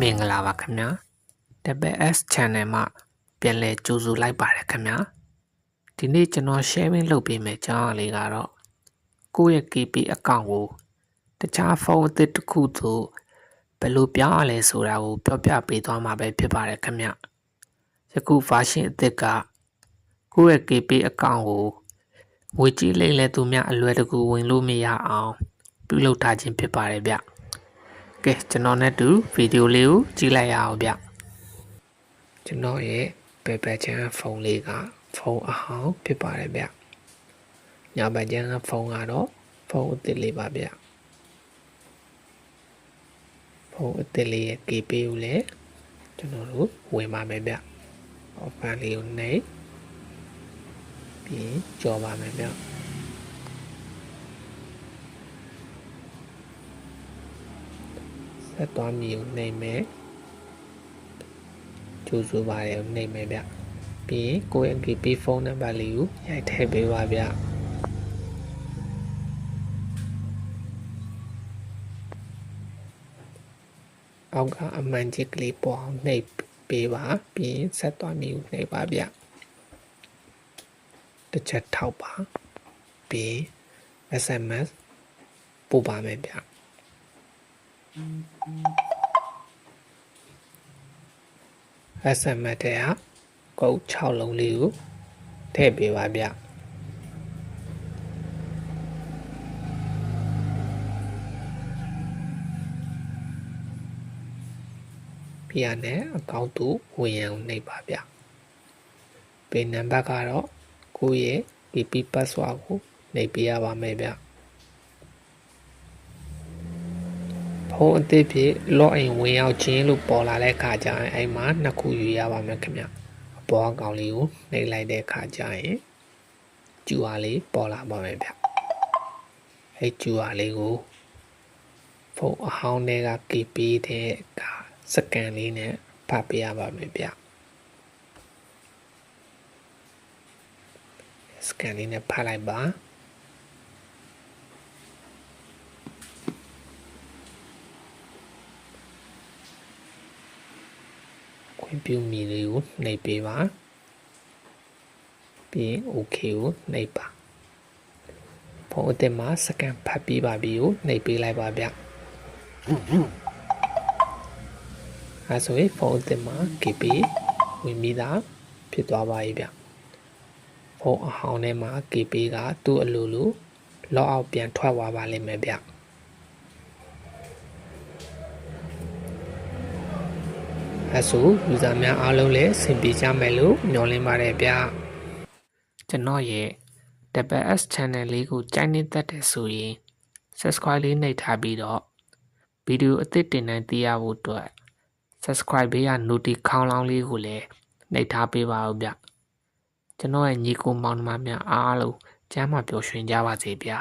မင်္ဂလာပါခင်ဗျာ TBS Channel မှာပြန်လည်ကြိုဆိုလိုက်ပါတယ်ခင်ဗျာဒီနေ့ကျွန်တော် sharing လုပ်ပေးမယ့်အကြောင်းအလေးကတော့ကိုယ့်ရဲ့ KP အကောင့်ကိုတခြားဖုန်းအသစ်တစ်ခုသို့ဘယ်လိုပြောင်းရလဲဆိုတာကိုပြောပြပေးသွားမှာပဲဖြစ်ပါတယ်ခင်ဗျယခု version အသစ်ကကိုယ့်ရဲ့ KP အကောင့်ကိုငွေကြေးလိမ်လည်သူများအလွယ်တကူဝင်လို့မရအောင်ပြုလုပ်ထားခြင်းဖြစ်ပါတယ်ဗျကဲကျွန်တော်နဲ့တူဗီဒီယိုလေးကိုကြည့်လိုက်ရအောင်ဗျကျွန်တော်ရဲ့ဘယ်ဘက်ချမ်းဖုန်းလေးကဖုန်းအဟောင်းဖြစ်ပါတယ်ဗျညာဘက်ချမ်းဖုန်းကတော့ဖုန်းအသစ်လေးပါဗျဖုန်းအသစ်လေးရဲ့ KP ကိုလည်းကျွန်တော်တို့ဝင်ပါမယ်ဗျ open လေးကိုနှိပ်ပြီးကြော်ပါမယ်ဗျဆက်သွားမည်ကိုနှိပ်မယ်ကြိုးစိုးပါတယ်ကိုနှိပ်မယ်ဗျပြီးကိုယ့်ရဲ့ KP ဖုန်းနံပါတ်လေးကိုရိုက်ထည့်ပေးပါဗျအောက်ကအမှန်ချစ်ကလေးပေါ်အောင်နှိပ်ပေးပါပြီးဆက်သွားမည်ကိုနှိပ်ပါဗျတစ်ချက်ထောက်ပါပြီး SMS ပို့ပါမယ်ဗျSMS တဲ့ဟာကုတ်6လုံးလေးကိုထည့်ပေးပါဗျပြရနဲ့အကောင့်တူဝင်ရအောင်နှိပ်ပါဗျပေနံပါတ်ကတော့ကိုယ့်ရဲ့ KP password ကိုနှိပ်ပေးရပါမယ်ဗျဖုန်းအသစ်ဖြစ် login ဝင်ရောက်ခြင်းလို့ပေါ်လာတဲ့အခါကျရင်အဲ့မှာနှစ်ခုယူရပါမယ်ခင်ဗျအပေါ်အကောင်လေးကိုနှိပ်လိုက်တဲ့အခါကျရင်ကျူအားလေးပေါ်လာပါမယ်ဗျအဲ့ကျူအားလေးကိုဖုန်းအဟောင်းတွေက KP တဲ့အခါစကန်လေးနဲ့ဖတ်ပေးရပါမယ်ဗျစကန်လေးနဲ့ဖတ်လိုက်ပါခွင့်ပြုမိလေးကိုနှိပ်ပေးပါပြီးရင် OK ကိုနှိပ်ပါဖုန်းအသစ်မှာစကန်ဖတ်ပြီးပါပြီကိုနှိပ်ပေးလိုက်ပါဗျအဲဆိုရင်ဖုန်းအသစ်မှာ KP ဝင်ပြီးသားဖြစ်သွားပါပြီဗျဖုန်းအဟောင်းထဲမှာ KP ကသူ့အလိုလို log out ပြန်ထွက်သွားပါလိမ့်မယ်ဗျအဲဆို user များအားလုံးလည်းအဆင်ပြေကြမယ်လို့မျှော်လင့်ပါတယ်ဗျကျွန်တော်ရဲ့ TBS channel လေးကိုကြိုက်နေတတ်တယ်ဆိုရင် subscribe လေးနှိပ်ထားပြီးတော့ဗီဒီယိုအသစ်တင်တိုင်းသိရဖို့အတွက် subscribe ဘေးက notification ခေါင်းလောင်းလေးကိုလည်းနှိပ်ထားပေးပါဦးဗျကျွန်တော်ရဲ့ညီကိုမောင်နှမများအားလုံးကျမ်းမာပျော်ရွှင်ကြပါစေဗျ